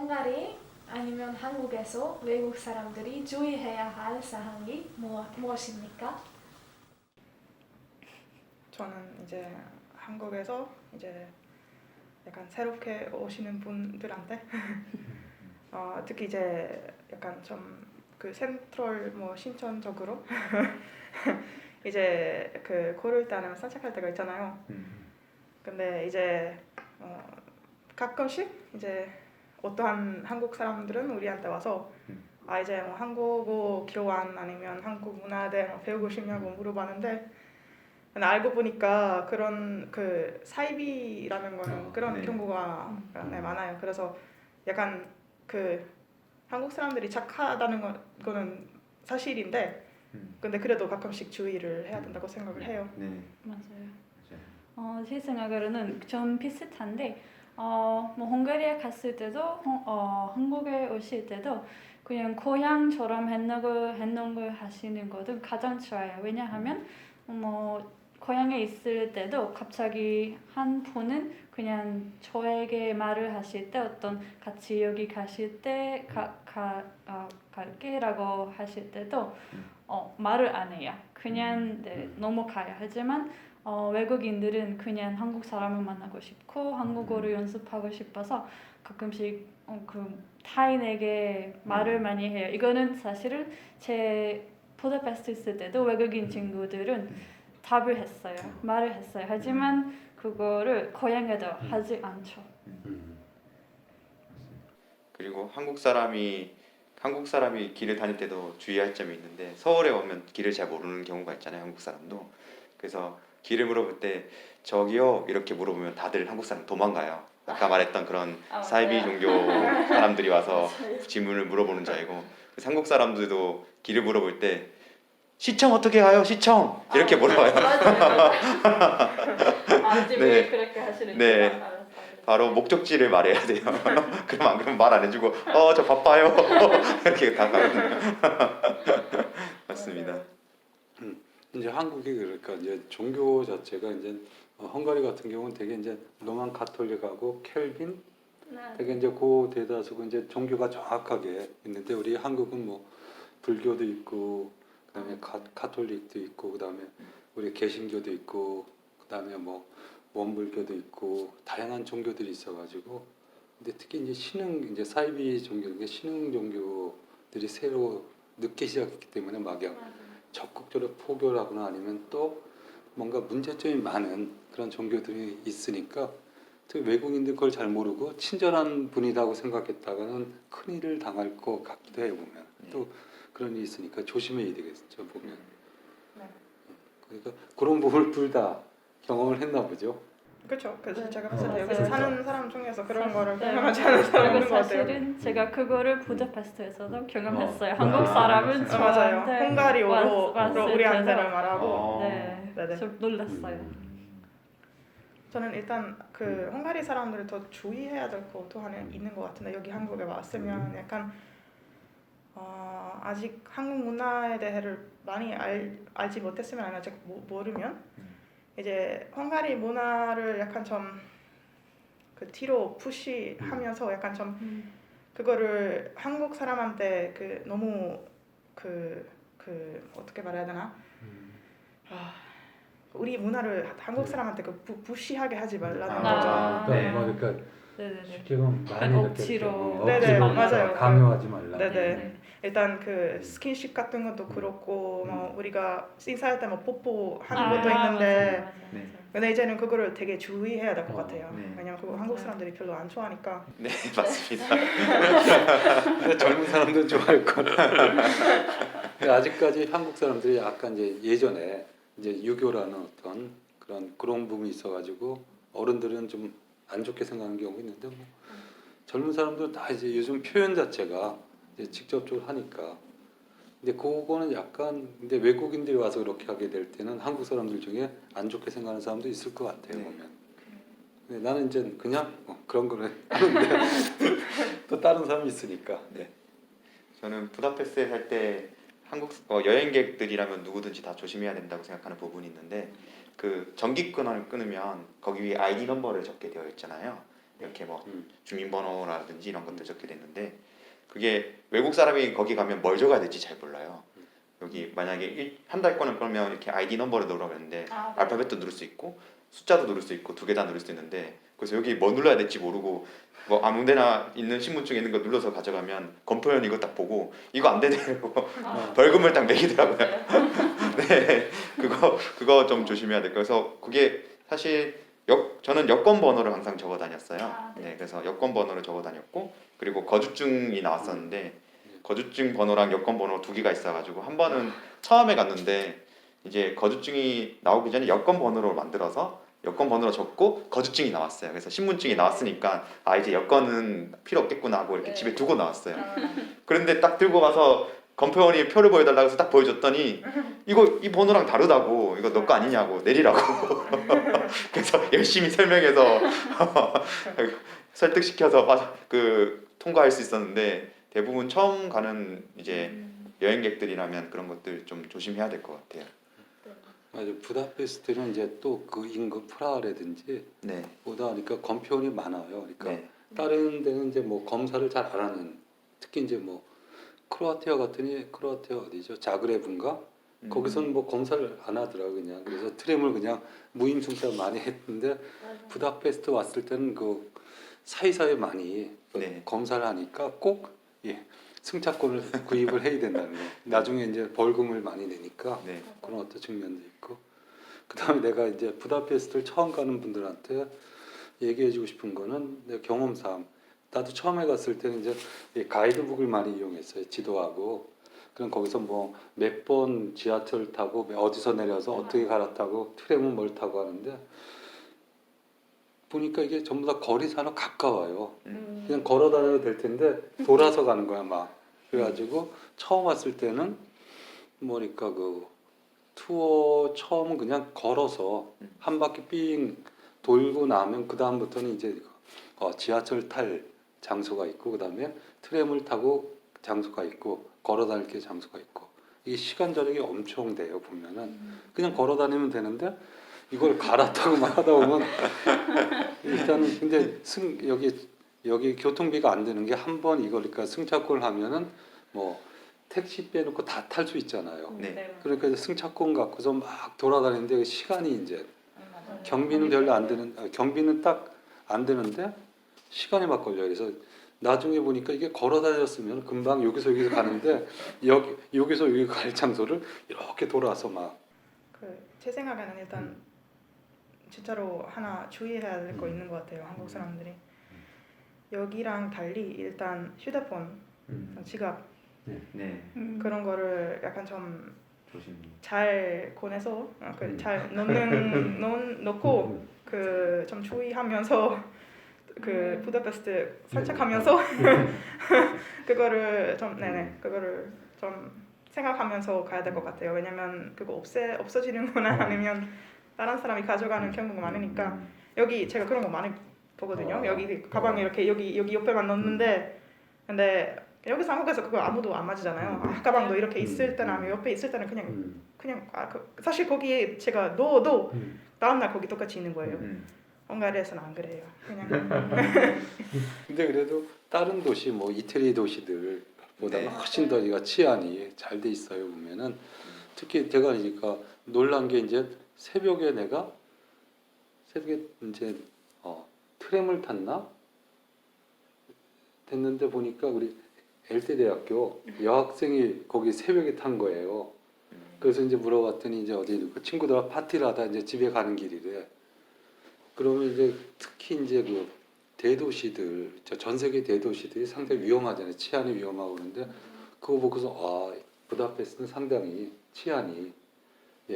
헝가리 아니면 한국에서 외국 사람들이 주의해야 할 사항이 무엇입니까? 저는 이제 한국에서 이제 약간 새롭게 오시는 분들한테 특히 이제 약간 좀 그 센트럴 뭐 신천적으로 이제 그 걸을 때 아니면 산책할 때가 있잖아요. 근데 이제 가끔씩 이제 어떠한 한국 사람들은 우리한테 와서 이제 뭐 한국어 교환 아니면 한국 문화에 대해 뭐 배우고 싶냐고 물어봤는데 근데 알고 보니까 그런 그 사이비라는 거는 그런 네. 경우가 많아요. 그래서 약간 그 한국 사람들이 착하다는 거는 사실인데 근데 그래도 가끔씩 주의를 해야 된다고 생각을 해요. 네. 맞아요. 제 생각으로는 좀 비슷한데 뭐 헝가리에 갔을 때도 한국에 오실 때도 그냥 고향처럼 했는 걸 하시는 것도 가장 좋아요. 왜냐하면 뭐 고향에 있을 때도 갑자기 한 분은 그냥 저에게 말을 하실 때 어떤 같이 여기 가실 때 갈게라고 하실 때도 말을 안 해요. 그냥 넘어가요. 하지만 외국인들은 그냥 한국 사람을 만나고 싶고 한국어를 연습하고 싶어서 가끔씩 그 타인에게 말을 많이 해요. 이거는 사실은 제 부다페스트 있을 때도 외국인 친구들은 답을 했어요. 말을 했어요. 하지만 그거를 고향에도 하지 않죠. 그리고 한국 사람이 길을 다닐 때도 주의할 점이 있는데 서울에 오면 길을 잘 모르는 경우가 있잖아요. 한국 사람도. 그래서 길을 물어볼 때 저기요 이렇게 물어보면 다들 한국 사람 도망가요. 아까 말했던 그런 사이비 종교 사람들이 와서 질문을 물어보는 줄 알고. 그래서 한국 사람들도 길을 물어볼 때 시청 어떻게 가요? 시청 이렇게 물어봐요. 왜 그렇게 하시는 네. 바로 목적지를 말해야 돼요. 그럼 안 그러면 말 안 해주고 저 바빠요. 이렇게 다 가거든요. 맞습니다. 이제 한국이 그러니까 이제 종교 자체가 이제 헝가리 같은 경우는 되게 이제 로만 가톨릭하고 켈빈 되게 이제 그 대다수가 이제 종교가 정확하게 있는데 우리 한국은 뭐 불교도 있고 그다음에 가톨릭도 있고 그다음에 우리 개신교도 있고 그다음에 뭐 원불교도 있고 다양한 종교들이 있어가지고 근데 특히 이제 이제 사이비 종교 신흥 종교들이 새로 늦게 시작했기 때문에 막연 적극적으로 포교하거나 아니면 또 뭔가 문제점이 많은 그런 종교들이 있으니까 특히 외국인들 그걸 잘 모르고 친절한 분이라고 생각했다가는 큰일을 당할 것 같기도 해요 보면 또 그런 일이 있으니까 조심해야 되겠죠 보면. 그러니까 그런 부분을 둘 다 경험을 했나 보죠. 그렇죠. 그래서 네. 제가 봤을 때 맞아요. 여기서 사는 사람 중에서 그런 거를 네. 경험하지 않은 사람이 그리고 있는 것 같아요. 사실은 제가 그거를 부다페스트에서도 경험했어요. 어. 한국 사람은 맞아요. 저한테 헝가리어로 왔을 우리한테는 때도 말하고 네, 좀 놀랐어요. 저는 일단 그 헝가리 사람들을 더 주의해야 될 것도 하나 있는 것 같은데 여기 한국에 왔으면 약간 아직 한국 문화에 대해를 많이 알지 못했으면 아니면 아직 모르면 이제 헝가리 문화를 약간 좀 그 뒤로 푸시하면서 약간 좀 그거를 한국 사람한테 그 너무 그 어떻게 말해야 되나 우리 문화를 한국 사람한테 그 부시하게 하지 말라는 거죠. 네. 그러니까 네네네. 지금 많이 억지로. 네네, 맞아요. 강요하지 말라. 네네. 일단 그 스킨십 같은 것도 그렇고 뭐 우리가 인사할 때 뭐 뽀뽀하는 것도 있는데 맞아요. 네. 근데 이제는 그거를 되게 주의해야 될 것 같아요. 네. 왜냐면 그거 한국 사람들이 별로 안 좋아하니까. 네, 맞습니다. 근데 젊은 사람들은 좋아할 거라. 근데 아직까지 한국 사람들이 약간 이제 예전에 이제 유교라는 어떤 그런 부분이 있어가지고 어른들은 좀 안 좋게 생각하는 경우가 있는데 뭐 젊은 사람들은 다 이제 요즘 표현 자체가 이제 직접적으로 하니까. 근데 그거는 약간 근데 외국인들이 와서 그렇게 하게 될 때는 한국 사람들 중에 안 좋게 생각하는 사람도 있을 것 같아요 네. 보면. 근데 나는 이제 그냥 그런 거를 하는데 또 다른 사람이 있으니까. 네. 저는 부다페스트에 살 때 한국 여행객들이라면 누구든지 다 조심해야 된다고 생각하는 부분이 있는데 그 전기권을 끊으면 거기 위에 아이디 넘버를 적게 되어 있잖아요. 이렇게 뭐 주민번호라든지 이런 것들 적게 됐는데 그게 외국 사람이 거기 가면 뭘 적어야 될지 잘 몰라요. 여기 만약에 한 달 거는 그러면 이렇게 아이디 넘버를 넣으라고 했는데 알파벳도 누를 수 있고 숫자도 누를 수 있고 두 개 다 누를 수 있는데 그래서 여기 뭐 눌러야 될지 모르고 뭐 아무데나 있는 신분증에 있는 거 눌러서 가져가면 검토원 이거 딱 보고 이거 안 되네요. 벌금을 딱 매기더라고요. 네, 그거 좀 조심해야 될 거예요. 그래서 그게 사실 저는 여권 번호를 항상 적어 다녔어요. 네, 그래서 여권 번호를 적어 다녔고 그리고 거주증이 나왔었는데 거주증 번호랑 여권 번호 두 개가 있어가지고 한 번은 처음에 갔는데 이제 거주증이 나오기 전에 여권 번호로 만들어서 여권 번호로 적고 거주증이 나왔어요. 그래서 신분증이 나왔으니까 아 이제 여권은 필요 없겠구나 하고 이렇게 집에 두고 나왔어요. 그런데 딱 들고 가서 검표원이 표를 보여달라고 해서 딱 보여줬더니 이거 이 번호랑 다르다고 이거 너 거 아니냐고 내리라고 그래서 열심히 설명해서 설득시켜서 그 통과할 수 있었는데 대부분 처음 가는 이제 여행객들이라면 그런 것들 좀 조심해야 될 것 같아요. 맞아. 부다페스트는 이제 또 그 인근 프라하라든지 네. 보다 그러니까 검표원이 많아요. 그러니까 네. 다른 데는 이제 뭐 검사를 잘 안 하는 특히 이제 뭐 크로아티아 어디죠? 자그레브인가? 거기서는 뭐 검사를 안 하더라고 그냥. 그래서 트램을 그냥 무임승차 많이 했는데 부다페스트 왔을 때는 그 사이사이 많이 네. 검사를 하니까 꼭 승차권을 구입을 해야 된다는 거. 나중에 이제 벌금을 많이 내니까 네. 그런 어떤 측면도 있고. 그다음에 내가 이제 부다페스트를 처음 가는 분들한테 얘기해주고 싶은 거는 내 경험상 나도 처음에 갔을 때는 이제 이 가이드북을 많이 이용했어요. 지도하고. 그럼 거기서 뭐 몇 번 지하철 타고 어디서 내려서 어떻게 갈아타고 트램은 뭘 타고 하는데 보니까 이게 전부 다 거리사는 가까워요. 그냥 걸어 다녀도 될 텐데 돌아서 가는 거야 막. 그래가지고 처음 왔을 때는 뭐니까 그 투어 처음은 그냥 걸어서 한 바퀴 삥 돌고 나면 그 다음부터는 이제 지하철 탈 장소가 있고 그 다음에 트램을 타고 장소가 있고 걸어 다닐 게 장소가 있고 이게 시간 절약이 엄청 돼요. 보면은 그냥 걸어 다니면 되는데 이걸 갈아타고만 하다 보면 일단은 근데 여기 교통비가 안 드는 게 한 번 이거 그러니까 승차권을 하면은 뭐 택시 빼놓고 다 탈 수 있잖아요. 네. 그러니까 이제 승차권 갖고서 막 돌아다니는데 시간이 이제 경비는 별로 안 드는 경비는 딱 안 드는데 시간이 막 걸려요. 그래서 나중에 보니까 이게 걸어 다녔으면 금방 여기서 가는데 여기서 여기 갈 장소를 이렇게 돌아서 막 제 생각에는 일단 진짜로 하나 주의해야 될 거 있는 것 같아요. 한국 사람들이 여기랑 달리 일단 휴대폰, 지갑 네. 그런 거를 약간 좀 조심. 잘 꺼내서 잘 놓고 그 좀 주의하면서 그 부다페스트 산책하면서 그거를 좀 그거를 좀 생각하면서 가야 될 것 같아요. 왜냐면 그거 없어지는거나 아니면 다른 사람이 가져가는 경우가 많으니까 여기 제가 그런 거 많이 보거든요. 여기 가방에 이렇게 여기 옆에만 넣는데 근데 여기서 한국에서 그거 아무도 안 맞으잖아요. 가방도 이렇게 있을 때나 아니면 옆에 있을 때는 그냥 사실 거기 제가 넣어도 다음날 거기 똑같이 있는 거예요. 헝가리에서는 안 그래요. 그냥 근데 그래도 다른 도시 뭐 이태리 도시들보다 네. 훨씬 더 이가 치안이 잘 돼 있어요. 보면은 특히 제가 그러니까 놀란 게 이제 새벽에 이제 트램을 탔나 됐는데 보니까 우리 엘테 대학교 여학생이 거기 새벽에 탄 거예요. 그래서 이제 물어봤더니 이제 어디 그 친구들하고 파티를 하다 이제 집에 가는 길이래. 그러면 이제 특히 이제 그 대도시들, 전 세계 대도시들이 상당히 위험하잖아요. 치안이 위험하고 그런데 그거 보고서 부다페스트는 상당히 치안이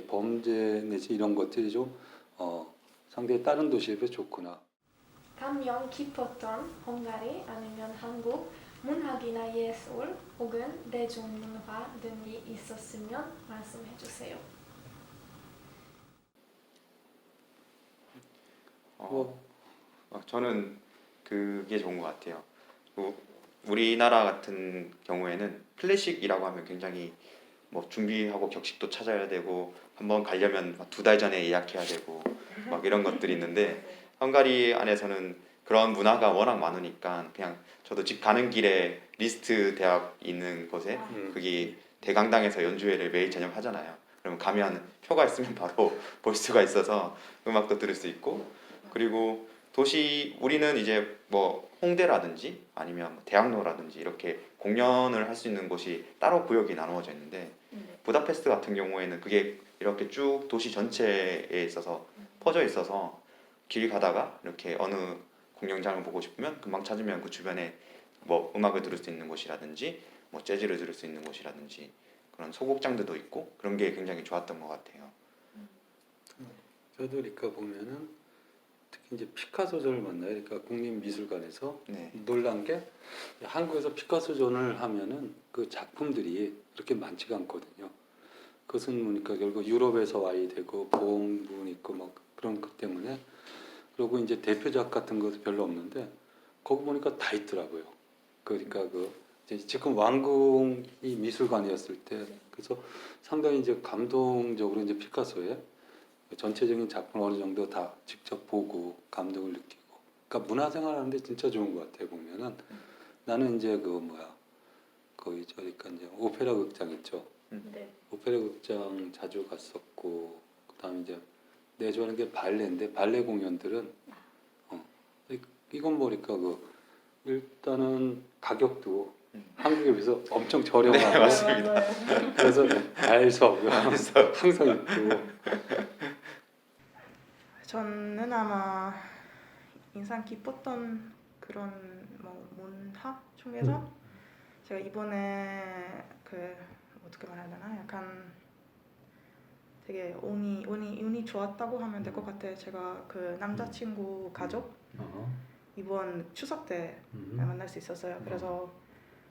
범죄 내지 이런 것들이 좀 상당히 다른 도시에 비해 좋구나. 가면 깊었던 헝가리 아니면 한국 문학이나 예술 혹은 대중문화 등이 있었으면 말씀해 주세요. 저는 그게 좋은 것 같아요. 우리나라 같은 경우에는 클래식이라고 하면 굉장히 뭐 준비하고 격식도 찾아야 되고 한번 가려면 2달 전에 예약해야 되고 막 이런 것들이 있는데 헝가리 안에서는 그런 문화가 워낙 많으니까 그냥 저도 집 가는 길에 리스트 대학 있는 곳에 거기 대강당에서 연주회를 매일 저녁 하잖아요. 그러면 가면 표가 있으면 바로 볼 수가 있어서 음악도 들을 수 있고, 그리고 도시 우리는 이제 뭐 홍대라든지 아니면 뭐 대학로라든지 이렇게 공연을 할 수 있는 곳이 따로 구역이 나누어져 있는데, 부다페스트 같은 경우에는 그게 이렇게 쭉 도시 전체에 있어서 퍼져 있어서 길 가다가 이렇게 어느 공연장을 보고 싶으면 금방 찾으면 그 주변에 뭐 음악을 들을 수 있는 곳이라든지 뭐 재즈를 들을 수 있는 곳이라든지 그런 소극장들도 있고, 그런 게 굉장히 좋았던 것 같아요. 저도 그러니까 보면은 특히 이제 피카소전을 만나요. 그러니까 국립미술관에서 네. 놀란 게 한국에서 피카소전을 하면은 그 작품들이 그렇게 많지가 않거든요. 그것은 보니까 결국 유럽에서 와야 되고 보험분 있고 막 그런 것 때문에, 그리고 이제 대표작 같은 것도 별로 없는데 거기 보니까 다 있더라고요. 그러니까 그 이제 지금 왕궁이 미술관이었을 때, 그래서 상당히 이제 감동적으로 이제 피카소의 전체적인 작품 어느 정도 다 직접 보고 감동을 느끼고, 그러니까 문화생활하는데 진짜 좋은 것 같아요. 보면은 나는 이제 그 뭐야 거기 저니까 이제 오페라 극장 있죠. 네. 오페라 극장 자주 갔었고, 그다음에 이제 내가 좋아하는 게 발레인데 발레 공연들은 이건 보니까 그 일단은 가격도 한국에 비해서 엄청 네, 저렴하고, 맞습니다. 그래서 알석 항상 있고. 저는 아마 인상 깊었던 그런 뭐 문화 중에서 제가 이번에 그 어떻게 말해야 되나, 약간 되게 운이 좋았다고 하면 될 것 같아요. 제가 그 남자친구 가족 이번 추석 때 만날 수 있었어요. 그래서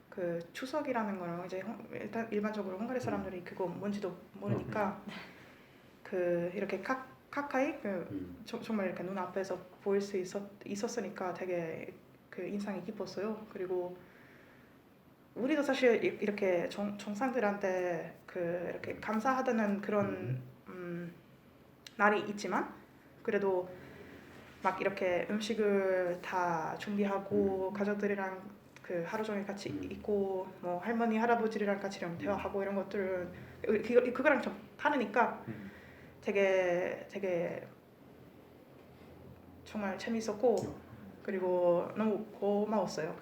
그 추석이라는 거는 이제 일단 일반적으로 헝가리 사람들이 그거 뭔지도 모르니까 그 이렇게 가까이 정말 이렇게 눈 앞에서 보일 수 있었으니까 되게 그 인상이 깊었어요. 그리고 우리도 사실 이렇게 정상들한테 그 이렇게 감사하다는 그런 날이 있지만, 그래도 막 이렇게 음식을 다 준비하고 가족들이랑 그 하루 종일 같이 있고 뭐 할머니 할아버지랑 같이 이런 대화하고 이런 것들은 그거랑 좀 다르니까 되게 정말 재밌었고, 그리고 너무 고마웠어요.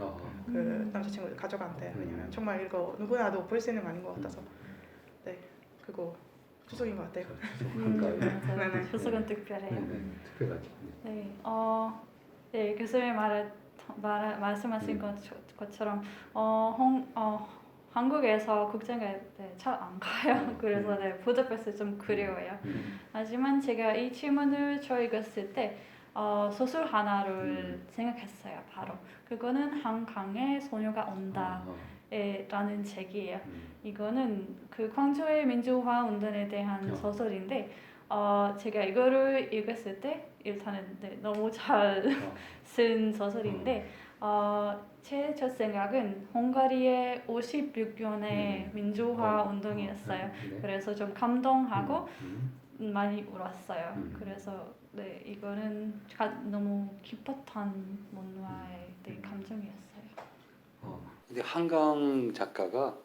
그 남자친구 가족한테. 왜냐면 정말 이거 누구나도 볼 수 있는 거 아닌 것 같아서. 네, 그거 추석인 것 같아요. 맞아요. 네네. 추석은 특별해요. 특별하지. 네, 네, 교수님 말씀하신 것처럼 한국에서 극장에 잘 안 가요. 그래서 네, 부다페스트 좀 그리워요. 하지만 제가 이 질문을 읽었을 때 소설 하나를 생각했어요. 바로 그거는 한강에 소녀가 온다. 라는 책이에요. 이거는 그 광주의 민주화 운동에 대한 소설인데 제가 이거를 읽었을 때 일단은 네, 너무 잘 쓴 소설인데 제 첫 생각은 헝가리의 56년의 민주화 운동이었어요. 그래서 좀 감동하고 많이 울었어요. 그래서 네, 이거는 너무 깊었던 문화의 네, 감정이었어요. 근데 한강 작가가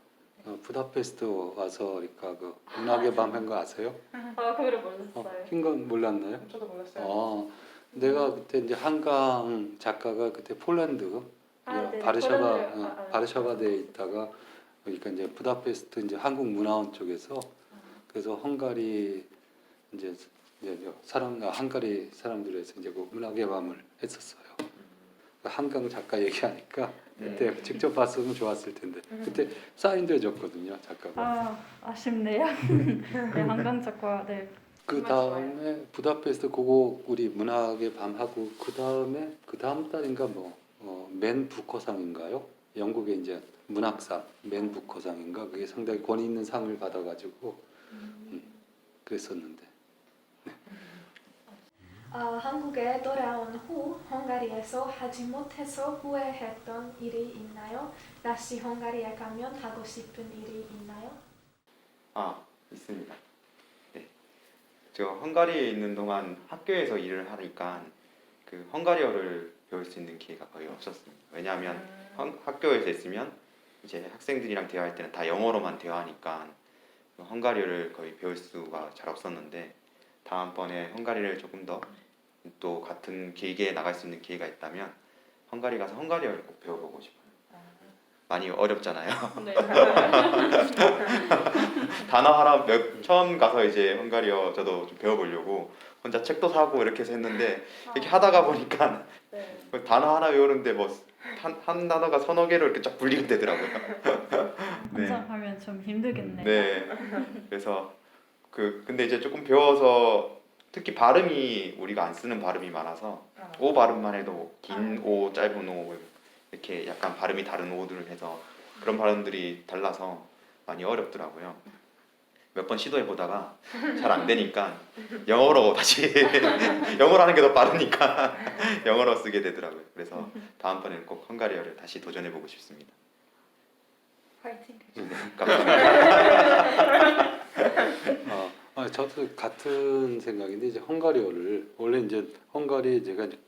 부다페스트 와서 그러니까 그 문학의 밤 한 거 아세요? 그거를 몰랐어요. 흰건 몰랐나요? 저도 몰랐어요. 내가 그때 이제 한강 작가가 그때 폴란드 네, 바르샤바대에 있다가, 그러니까 이제 부다페스트 이제 한국문화원 쪽에서, 그래서 헝가리 이제 헝가리 사람들에서 이제 그 문학의 밤을 했었어요. 한강 작가 얘기하니까 그때 직접 봤으면 좋았을 텐데 그때 사인도 해줬거든요, 작가가. 아쉽네요. 네, 한강 작가 네. 그 다음에 부다페스트 그거 우리 문학의 밤 하고, 그 다음 달인가 맨 부커상인가요? 영국의 이제 문학상 맨 부커상인가, 그게 상당히 권위 있는 상을 받아가지고 그랬었는데. 한국에 돌아온 후 헝가리에서 하지 못해서 후회했던 일이 있나요? 다시 헝가리에 가면 하고 싶은 일이 있나요? 있습니다. 네. 저 헝가리에 있는 동안 학교에서 일을 하니까 그 헝가리어를 배울 수 있는 기회가 거의 없었습니다. 왜냐하면 학교에서 있으면 이제 학생들이랑 대화할 때는 다 영어로만 대화하니까 헝가리어를 거의 배울 수가 잘 없었는데 다음번에 헝가리를 조금 더 또 같은 길게 나갈 수 있는 기회가 있다면 헝가리 가서 헝가리어를 꼭 배워보고 싶어요. 많이 어렵잖아요. 네. 단어 하나 처음 가서 이제 헝가리어 저도 좀 배워보려고 혼자 책도 사고 이렇게 해서 했는데 이렇게 하다가 보니까 네. 단어 하나 외우는데 뭐 한 단어가 서너 개로 이렇게 쫙 분리가 되더라고요. 혼자 하면 좀 힘들겠네요. 네. 그래서 근데 이제 조금 배워서 특히 발음이 우리가 안 쓰는 발음이 많아서 오 발음만 해도 긴 오, 짧은 오 이렇게 약간 발음이 다른 오들을 해서 그런 발음들이 달라서 많이 어렵더라고요. 몇 번 시도해 보다가 잘 안 되니까 영어로 다시 영어로 하는 게 더 빠르니까 영어로 쓰게 되더라고요. 그래서 다음번에는 꼭 헝가리어를 다시 도전해 보고 싶습니다. 파이팅. 네, 감사합니다. 저도 같은 생각인데 이제 헝가리어를 원래 이제 헝가리 제가 이제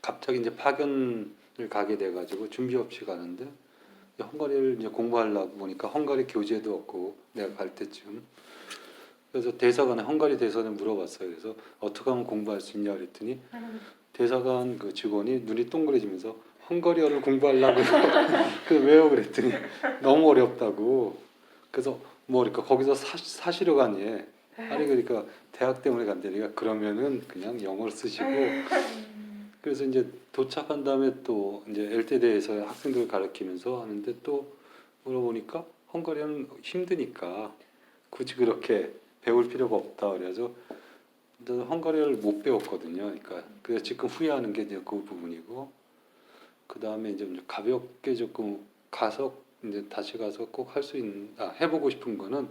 갑자기 이제 파견을 가게 돼가지고 준비 없이 가는데 헝가리를 이제 공부하려고 보니까 헝가리 교재도 없고 내가 갈 때쯤 그래서 대사관에 헝가리 대사관에 물어봤어요. 그래서 어떻게 하면 공부할 수 있냐 그랬더니 대사관 그 직원이 눈이 동그래지면서 헝가리어를 공부하려고 그 왜요 그랬더니 너무 어렵다고. 그래서 뭐 그러니까 거기서 사시러 가니 아니 그러니까 대학 때문에 간다니까 그러면은 그냥 영어를 쓰시고 그래서 이제 도착한 다음에 또 이제 엘테대에서 학생들 가르치면서 하는데 또 물어보니까 헝가리어는 힘드니까 굳이 그렇게 배울 필요가 없다 그래서 헝가리어를 못 배웠거든요. 그러니까 그래서 지금 후회하는 게 이제 그 부분이고 그 다음에 이제 가볍게 조금 가서 이제 다시 가서 꼭 할 수 있는 해보고 싶은 거는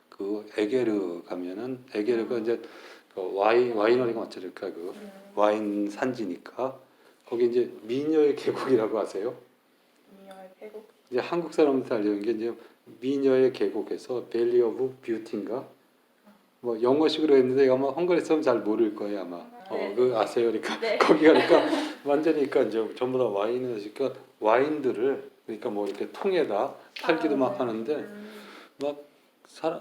그 에게르 가면은 에게르가 이제 그 와이너리가 맞죠? 그러니까 그 와인 산지니까 거기 이제 미녀의 계곡이라고 아세요? 미녀의 계곡. 이제 한국 사람한테 알려는 게 이제 미녀의 계곡에서 밸리 오브 뷰티인가 뭐 영어식으로 했는데 아마 헝가리 사람 잘 모를 거예요 아마. 네. 그 아세요? 그러니까 네. 거기가 그러니까 완전히 그러니까 이제 전부 다 와인을 그러니까 와인들을 그러니까 뭐 이렇게 통에다 팔기도 막 하는데 막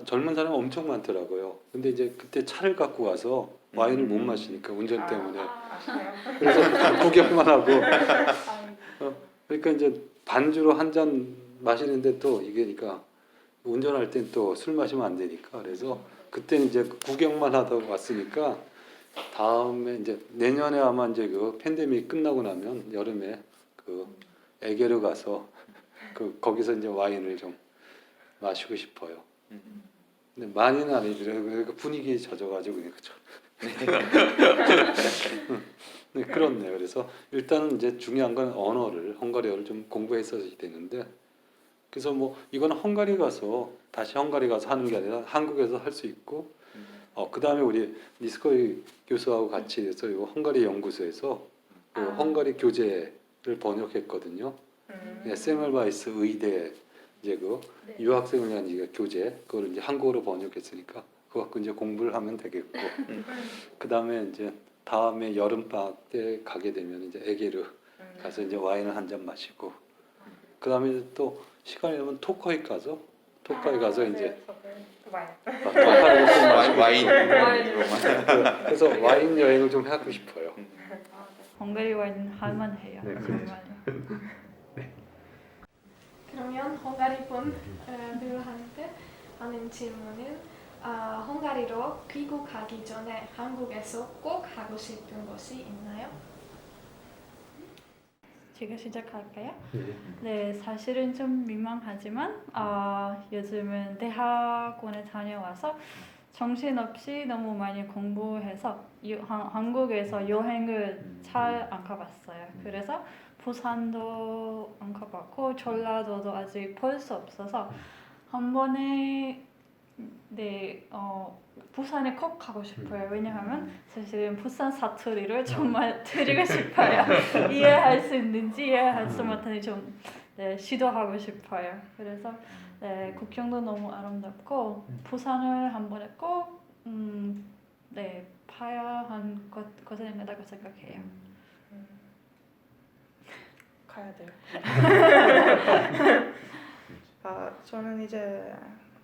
젊은 사람 엄청 많더라고요. 근데 이제 그때 차를 갖고 와서 와인을 못 마시니까 운전 때문에 아시네요. 그래서 구경만 하고 그러니까 이제 반주로 한 잔 마시는데 또 이게 그러니까 운전할 땐 또 술 마시면 안 되니까 그래서 그때는 이제 구경만 하다 왔으니까 다음에 이제 내년에 아마 이제 그 팬데믹 끝나고 나면 여름에 그 에게르 가서 그 거기서 이제 와인을 좀 마시고 싶어요. 근데 많이는 아니더라고요. 그러니까 분위기에 젖어가지고 그러니까 네, 그렇네요. 그래서 일단은 이제 중요한 건 언어를 헝가리어를 좀 공부했어야 되는데 그래서 뭐 이거는 헝가리 가서 다시 헝가리 가서 하는 게 아니라 한국에서 할 수 있고 그 다음에 우리 니스코이 교수하고 같이 해서 이 헝가리 연구소에서 그 헝가리 교재를 번역했거든요. 네, 세멜바이스 의대 이제 그 네. 유학생을 위한 이제 교재 그걸 이제 한국어로 번역했으니까 그거 갖고 이제 공부를 하면 되겠고 그 다음에 이제 다음에 여름 방학 때 가게 되면 이제 에게르 가서 이제 와인을 한 잔 마시고 그 다음에 또 시간이 되면 토카이 가서 이제 와인. 토카이를 좀 마시고 와인. 그래서 와인 여행을 좀 하고 싶어요. 헝가리 와인 할만해요. 네, 정말. 그러면 헝가리 분들한테 하는 질문은 헝가리로 귀국하기 전에 한국에서 꼭 하고 싶은 것이 있나요? 제가 시작할까요? 네, 사실은 좀 민망하지만 요즘은 대학원에 다녀와서 정신없이 너무 많이 공부해서 한국에서 여행을 잘 안 가봤어요. 그래서 부산도 안 가봤고 전라도도 아직 볼 수 없어서 한 번에 부산에 꼭 가고 싶어요. 왜냐하면 사실은 부산 사투리를 정말 들리고 싶어요. 이해할 수 있는지 이해할 수 못하는지 좀 시도하고 싶어요. 그래서 국경도 너무 아름답고 부산을 한 번에 꼭 봐야 한 것이라고 생각해요. 가야 돼요. 저는 이제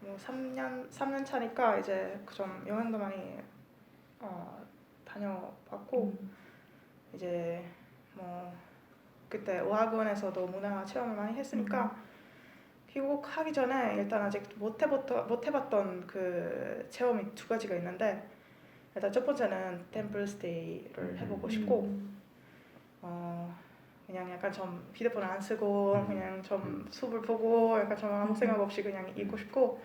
뭐 3년 차니까 이제 좀 여행도 많이 다녀봤고 이제 뭐 그때 어학원에서도 문화 체험을 많이 했으니까 귀국하기 전에 일단 아직 못 해봤던 그 체험이 두 가지가 있는데 일단 첫 번째는 템플 스테이를 해보고 싶고 그냥 약간 좀 휴대폰을 안 쓰고 그냥 좀 숲을 보고 약간 좀 아무 생각 없이 그냥 있고 싶고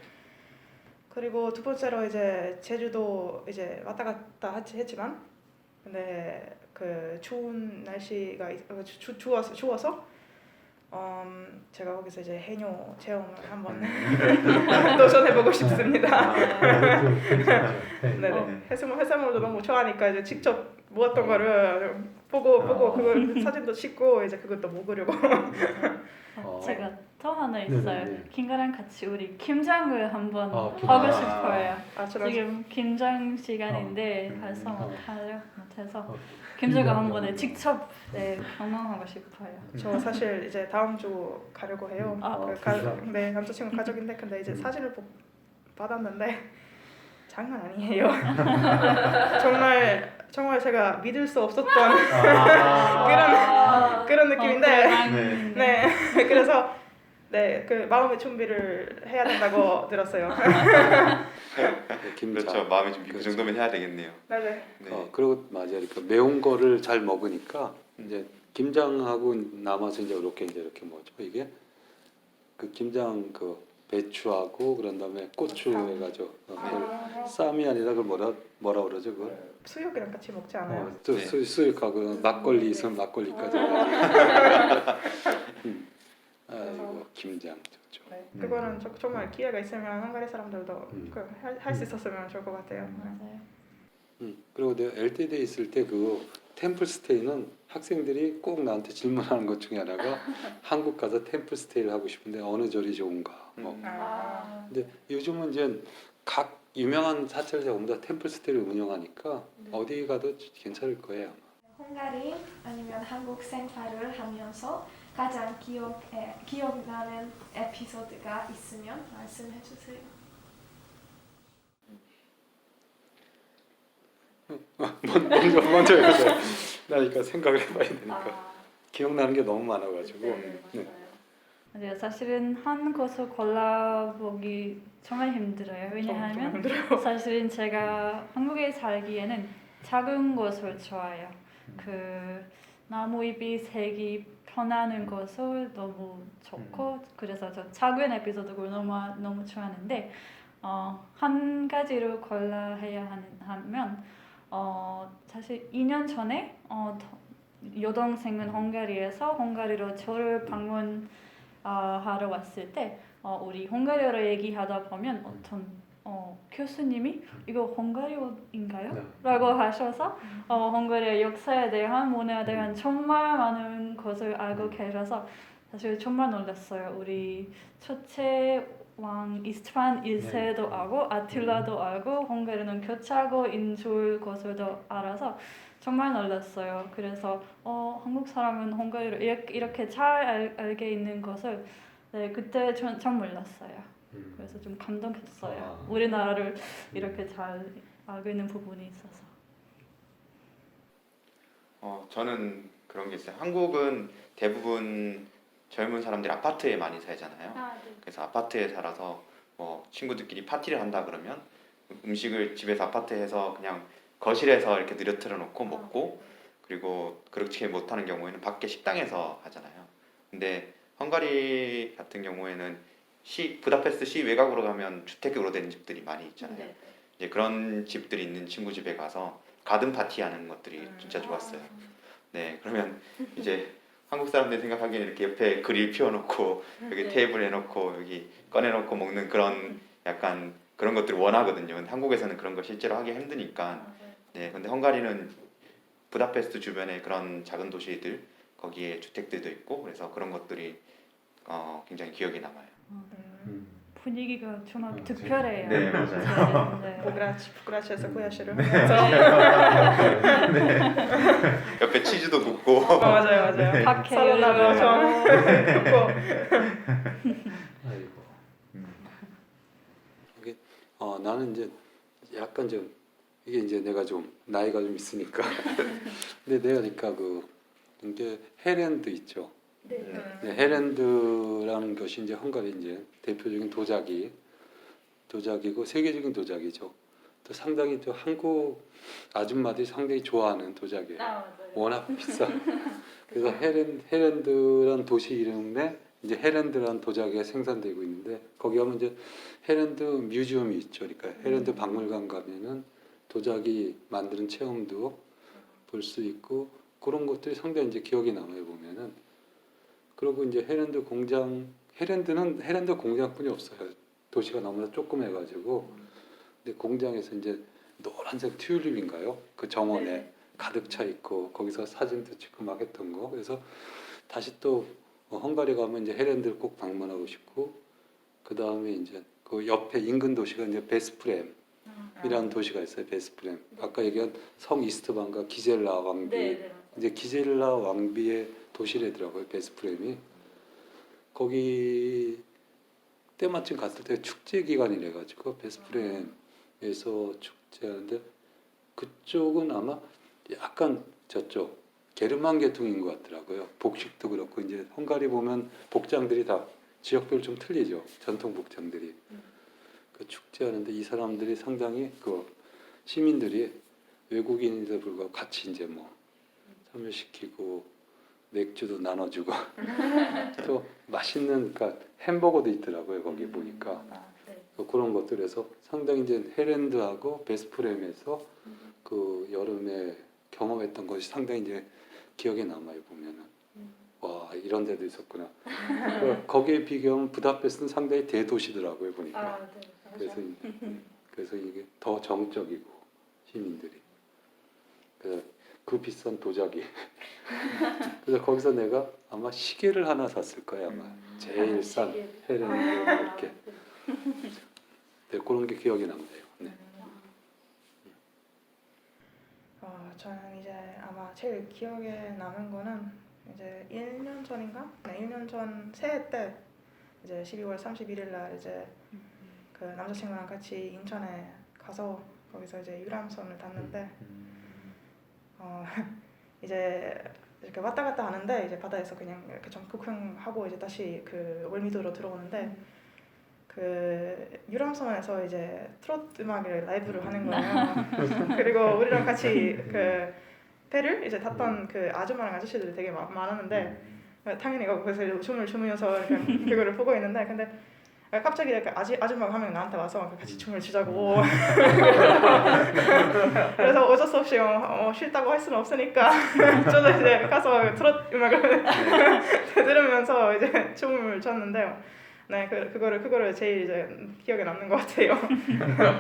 그리고 두 번째로 이제 제주도 이제 왔다 갔다 했지만 근데 그 추운 날씨가 추워서 제가 거기서 이제 해녀 체험을 한번 도전해보고 싶습니다. 네네. 해산물도 너무 좋아하니까 이제 직접 모았던 거를 보고 그걸 사진도 찍고 이제 그것도 먹으려고. 제가 또 하나 있어요. 네네네. 김가랑 같이 우리 김장을 한번 김장. 하고 싶어요. 저는 지금 김장 시간인데 가서 못해서 김장을 김장 한 번에 경험. 직접 경험하고 싶어요. 저 사실 이제 다음 주 가려고 해요. 김장. 네, 남자친구 가족인데 근데 이제 사진을 받았는데 장난 아니에요. 정말 제가 믿을 수 없었던 그런 느낌인데 네 그래서 네 그 마음의 준비를 해야 된다고 들었어요. 김장. 그렇죠. 마음의 준비 그 그렇죠. 정도면 해야 되겠네요. 네. 네. 그리고 맞아요. 그 매운 거를 잘 먹으니까 이제 김장하고 남아서 이제 이렇게 뭐죠 이게 그 김장 그 배추하고 그런 다음에 고추 해가지고 쌈이 아니라 그걸 뭐라 그러죠 그걸? 수육이랑 같이 먹지 않아요? 또 네. 수육하고 막걸리 있으면 막걸리까지 해가지고. 아이고 김장 좋죠. 네. 그거는 정말 기회가 있으면 헝가리 사람들도 할 수 있었으면 좋을 것 같아요. 맞아요. 그리고 내가 LTD에 있을 때 그 템플 스테이는 학생들이 꼭 나한테 질문하는 것 중에 하나가 한국 가서 템플 스테이를 하고 싶은데 어느 절이 좋은가. 뭐. 근데 요즘은 이제 각 유명한 사찰 전부 다 템플 스테이를 운영하니까 어디 가도 괜찮을 거예요. 헝가리 아니면 한국 생활을 하면서 가장 기억나는 에피소드가 있으면 말씀해 주세요. 먼저 해보세요. 나니까 생각을 해봐야 되니까 기억나는 게 너무 많아가지고. 네. 맞아요. 사실은 한 곳을 골라보기 정말 힘들어요. 왜냐하면 사실은 제가 한국에 살기에는 작은 곳을 좋아해요. 그 나무잎이 색이 편하는 것을 너무 좋고 그래서 저 작은 에피소드를 너무 좋아하는데 한 가지로 골라야 하면 사실 2년 전에 여동생은 헝가리로 저를 방문하러 왔을 때 우리 헝가리어로 얘기하다 보면 어떤 교수님이 이거 헝가리어인가요? 네. 라고 하셔서 헝가리의 역사에 대한 문화에 대한 정말 많은 것을 알고 계셔서 사실 정말 놀랐어요. 우리 첫째 왕 이스트반 1세도 알고 아틸라도 알고 헝가리는 교차고 인줄 것을도 알아서 정말 놀랐어요. 그래서 한국 사람은 헝가리를 이렇게 잘 알게 있는 것을 그때 전 몰랐어요. 그래서 좀 감동했어요. 우리나라를 이렇게 잘 알고 있는 부분이 있어서. 저는 그런 게 있어요. 한국은 대부분 젊은 사람들이 아파트에 많이 살잖아요. 그래서 아파트에 살아서 뭐 친구들끼리 파티를 한다 그러면 음식을 집에서 아파트에서 그냥 거실에서 이렇게 늘어뜨려 놓고 먹고 그리고 그렇게 못하는 경우에는 밖에 식당에서 하잖아요. 근데 헝가리 같은 경우에는 부다페스트 시 외곽으로 가면 주택으로 된 집들이 많이 있잖아요. 이제 그런 집들이 있는 친구 집에 가서 가든 파티 하는 것들이 진짜 좋았어요. 네, 그러면 이제 한국 사람들이 생각하기에는 이렇게 옆에 그릴 피워놓고 여기 테이블 해놓고 여기 꺼내놓고 먹는 그런 약간 그런 것들을 원하거든요. 근데 한국에서는 그런 걸 실제로 하기 힘드니까. 네, 근데 헝가리는 부다페스트 주변에 그런 작은 도시들 거기에 주택들도 있고 그래서 그런 것들이 굉장히 기억에 남아요. 분위기가 정말 네. 특별해요. 네, 맞아요. 네, 네. 부그라치에서 구야시를 네. 하면서 옆에 치즈도 굽고. 맞아요. 네. 박해 살라나도 열려요. 좀 굽고 아이고. 이게 나는 이제 약간 좀 이게 이제 내가 좀 나이가 좀 있으니까 근데 내가 그러니까 이게 헤랜드 있죠. 네. 네, 헤랜드라는 것이 이제 헝가리 이제 대표적인 도자기고 세계적인 도자기죠. 또 상당히 또 한국 아줌마들이 상당히 좋아하는 도자기예요. 워낙 비싸. 그래서 헤랜드라는 도시 이름에 이제 헤랜드라는 도자기가 생산되고 있는데 거기 가면 이제 헤랜드 뮤지엄이 있죠. 그러니까 헤랜드 박물관 가면은 도자기 만드는 체험도 볼 수 있고 그런 것들이 상당히 이제 기억에 남아요 보면은. 그리고 이제 헤랜드 공장뿐이 없어요. 도시가 너무나 조그매가지고 근데 공장에서 이제 노란색 튤립인가요? 그 정원에 가득 차 있고 거기서 사진도 찍고 막 했던 거. 그래서 다시 또 헝가리 가면 이제 헤랜드를 꼭 방문하고 싶고 그 다음에 이제 그 옆에 인근 도시가 이제 베스프렘이라는 도시가 있어요. 베스프렘. 아까 얘기한 성 이스트반과 기젤라 왕비. 이제 기젤라 왕비의 도시래더라고요. 베스프렘이. 거기 때마침 갔을 때 축제 기간이래 가지고 베스프렘에서 축제하는데 그쪽은 아마 약간 저쪽 게르만 계통인 것 같더라고요. 복식도 그렇고 이제 헝가리 보면 복장들이 다 지역별 좀 틀리죠. 전통 복장들이. 그 축제하는데 이 사람들이 상당히 그 시민들이 외국인인데도 불구하고 같이 이제 뭐 참여시키고 맥주도 나눠주고 또 맛있는 그러니까 햄버거도 있더라고요. 거기 보니까 그런 것들에서 상당히 이제 헤랜드하고 베스프렘에서 그 여름에 경험했던 것이 상당히 이제 기억에 남아요 보면은 와 이런 데도 있었구나. 거기에 비교하면 부다페스트는 상당히 대도시더라고요 보니까. 그래서 이게 더 정적이고 시민들이 그래서 그 비싼 도자기 그래서 거기서 내가 아마 시계를 하나 샀을 거예요 아마 제일 싼 헤렌 이렇게 네, 그런 게 기억이 남네요. 네. 저는 이제 아마 제일 기억에 남은 거는 이제 1년 전인가? 네, 1년 전 새해 때 이제 12월 31일 날 이제 그 남자친구랑 같이 인천에 가서 거기서 이제 유람선을 탔는데 이제 이렇게 왔다 갔다 하는데 이제 바다에서 그냥 이렇게 좀 구경하고 이제 다시 그 월미도로 들어오는데 그 유람선에서 이제 트로트 음악을 라이브를 하는 거예요. 그리고 우리랑 같이 그 배를 이제 탔던 그 아줌마랑 아저씨들이 되게 많았는데 당연히 거기서 춤을 추면서 그거를 보고 있는데 근데 갑자기 아줌마가 한 명 나한테 와서 같이 춤을 추자고 그래서 어쩔 수 없이 싫다고 할 수는 없으니까 저도 이제 가서 트로트 음악을 들으면서 이제 춤을 췄는데요. 네, 그거를 제일 이제 기억에 남는 것 같아요.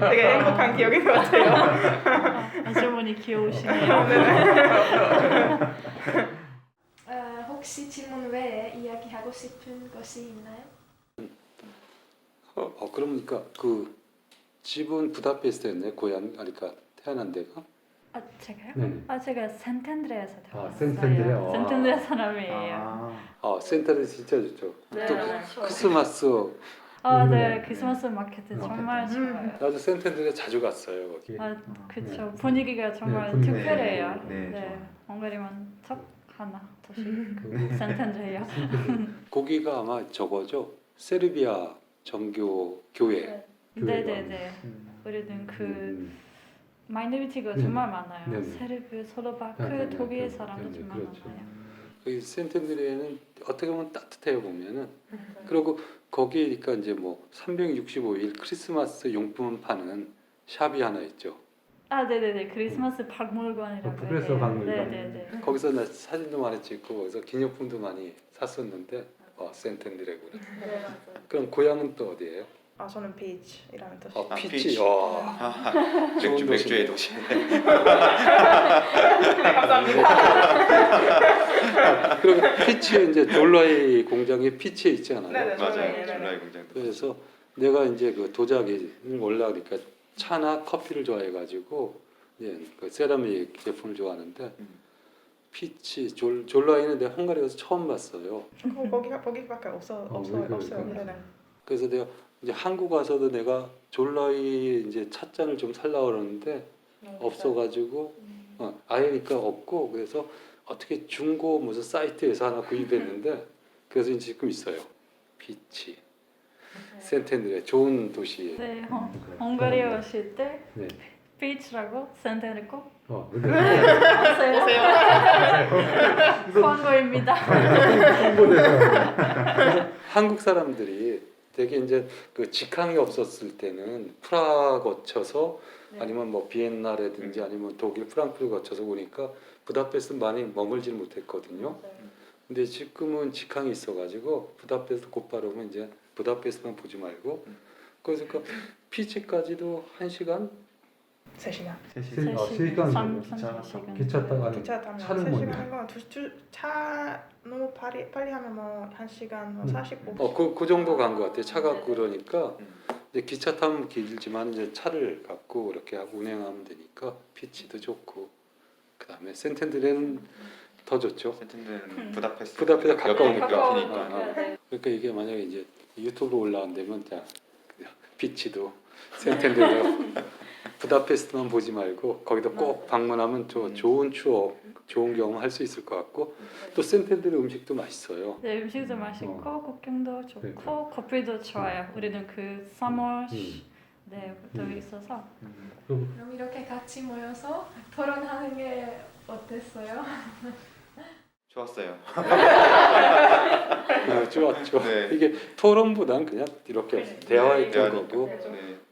되게 행복한 기억인 것 같아요. 아주머니 귀여우시네요. 혹시 질문 외에 이야기하고 싶은 것이 있나요? 그러니까 그 집은 부다페스트였네 고향 그러니까 태어난 데가. 아 제가요? 네. 제가 센텐드레에서 태어났어요. 센텐드레? 센텐드레 사람이에요. 센터는 진짜 좋죠. 네, 또 맞아요. 크리스마스 네, 크리스마스 마켓 정말 좋아요. 나도 센터들에 자주 갔어요. 거기. 그렇죠. 분위기가 정말 분위기. 특별해요. 네, 네, 헝가리만 딱 하나 도시 그 센텐드레요. 거기가 아마 저거죠. 세르비아 정교 교회. 네네네. 우리는 그 마이너리티가 네. 정말 많아요. 네. 세르비아, 슬로바크, 네. 독일 사람도 네. 정말 그렇죠. 많아요. 그 센텐드레는 어떻게 보면 따뜻해요 보면은. 그리고 거기니까 이제 뭐 365일 크리스마스 용품 파는 샵이 하나 있죠. 네네네. 크리스마스 박물관이라고 프레스 해요. 박물관. 네네네. 거기서 나 사진도 많이 찍고 거기서 기념품도 많이 샀었는데 센텐드레구나. 네, 맞아요. 그럼 고향은 또 어디예요? 저는 베이지라는 도시. 피치. 피치. 와. 맥주의 도시. 그리고 피치에 이제 졸라이 공장이 피치에 있지 않아요? 네네. 맞아요. 네. 줄라이 공장도. 그래서 내가 이제 그 도자기를 올라가니까 차나 커피를 좋아해가지고 이제 그 세라믹 제품을 좋아하는데 피치 졸라이는 내가 헝가리 가서 처음 봤어요. 거기밖에 없어요. 네네. 그래서 내가 이제 한국 와서도 내가 졸라이 이제 찻잔을 좀 살려고 그러는데 없어가지고 아예 그러니까 없고 그래서 어떻게 중고 무슨 사이트에서 하나 구입했는데 그래서 이제 지금 있어요. 피치 센텐드레 좋은 도시에. 네, 헝가리에 오실 때 네. 비치라고 센터를 꼭 근데 오세요. 광고입니다. 한국 사람들이 되게 이제 그 직항이 없었을 때는 프라하 거쳐서 아니면 뭐 비엔나라든지 아니면 독일 프랑크를 거쳐서 오니까 부다페스트 많이 머물질 못했거든요. 근데 지금은 직항이 있어가지고 부다페스트 곧바로 오면 이제 부다페스트만 보지 말고 그래서 그 피치까지도 1시간 3시간. 3시간. 기차 타고 기차 타면 차는 3시간인 거 차 너무 빨리 하면 뭐 1시간 45분. 그 정도 간 것 같아요. 차 갖고 그러니까 이제 기차 타면 길지만 이제 차를 갖고 이렇게 하고 운행하면 되니까 피치도 좋고 그다음에 센텐드레는 더 좋죠. 센텐드레는 부다페스트 가까우니까. 옆이니까. 그러니까 이게 만약에 이제 유튜브로 올라온다면 피치도 센텐드레도 부다페스트만 보지 말고 거기도 꼭 방문하면 좋은 추억, 좋은 경험 할 수 있을 것 같고 또 센텐드레 음식도 맛있어요. 네, 음식도 맛있고 국경도 좋고 그러니까. 커피도 좋아요. 우리는 그 3월 네부터 있어서 그럼 이렇게 같이 모여서 토론하는 게 어땠어요? 좋았어요. 좋았죠. 네. 이게 토론보단 그냥 이렇게 대화했던 거고.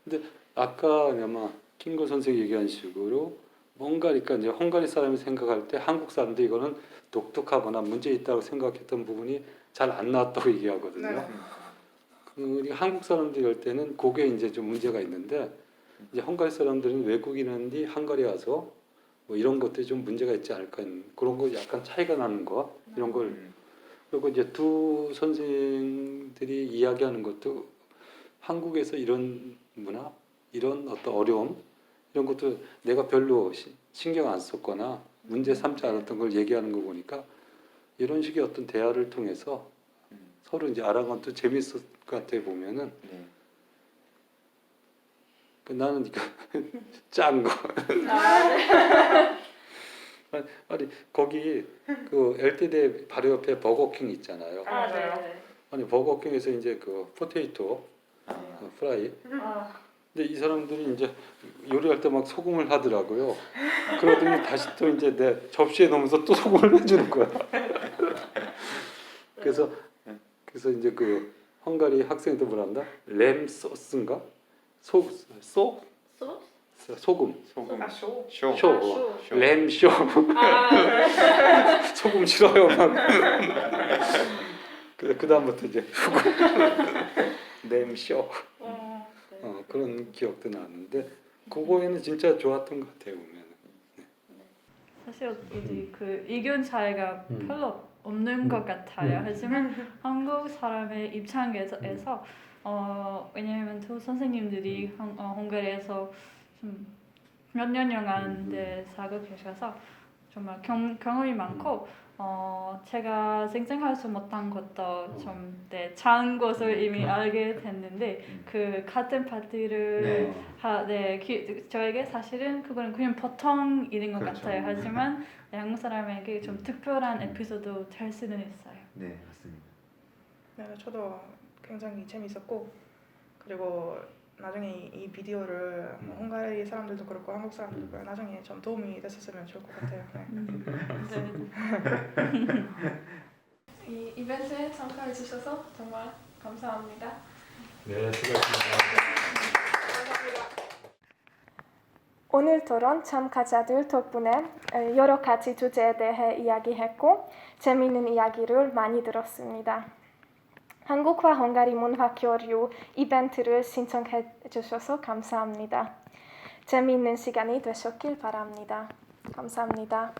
네. 아까 아마 킹거 선생이 얘기한 식으로 뭔가 그러니까 이제 헝가리 사람이 생각할 때 한국 사람도 이거는 독특하거나 문제 있다고 생각했던 부분이 잘 안 나왔다고 얘기하거든요. 네. 우리 한국 사람들이 할 때는 그게 이제 좀 문제가 있는데 이제 헝가리 사람들은 외국인인데 헝가리 와서 뭐 이런 것들이 좀 문제가 있지 않을까 그런 거 약간 차이가 나는 거 이런 걸 그리고 이제 두 선생들이 이야기하는 것도 한국에서 이런 문화 이런 어떤 어려움 이런 것도 내가 별로 신경 안 썼거나 문제 삼지 않았던 걸 얘기하는 거 보니까 이런 식의 어떤 대화를 통해서 서로 이제 알아가면 또 재밌을 것 같아 보면은 나는 짠 거. 아니 거기 그 LTD 바로 옆에 버거킹 있잖아요. 아니 버거킹에서 이제 그 포테이토 프라이. 근데 이 사람들이 이제 요리할 때 막 소금을 하더라고요. 그러더니 다시 또 이제 내 접시에 넣으면서 또 소금을 해주는 거야. 그래서 이제 그 헝가리 학생들 뭐란다? 램 소스인가? 소금. 램쇼. 소금 싫어요. 그 다음부터 이제 램쇼. 그런 기억도 나는데 그거에는 진짜 좋았던 것 같아요 보면. 사실 우리 그 의견 차이가 별로 없는 것 같아요. 하지만 한국 사람의 입장에서 왜냐하면 두 선생님들이 헝가리에서 좀 몇 년간 살고 계셔서 정말 경험이 많고 제가 생각하지 못한 것도 좀 작은 것을 이미 알게 됐는데 그 같은 파티를 저에게 사실은 그건 그냥 보통 일인 것 그렇죠. 같아요. 하지만 한국 사람에게 좀 특별한 에피소드 될 수는 있어요. 네, 맞습니다. 네, 저도 굉장히 재밌었고 그리고 나중에 이 비디오를 뭐 헝가리 사람들도 그렇고 한국 사람들도 그렇고 나중에 좀 도움이 됐었으면 좋을 것 같아요. 이 이벤트에 참가해 주셔서 정말 감사합니다. 네, 수고하셨습니다. 오늘 토론 참가자들 덕분에 여러 가지 주제에 대해 이야기했고 재미있는 이야기를 많이 들었습니다. 한국과 헝가리 문화 교류 이벤트를 신청해 주셔서 감사합니다. 재미있는 시간이 되셨길 바랍니다. 감사합니다.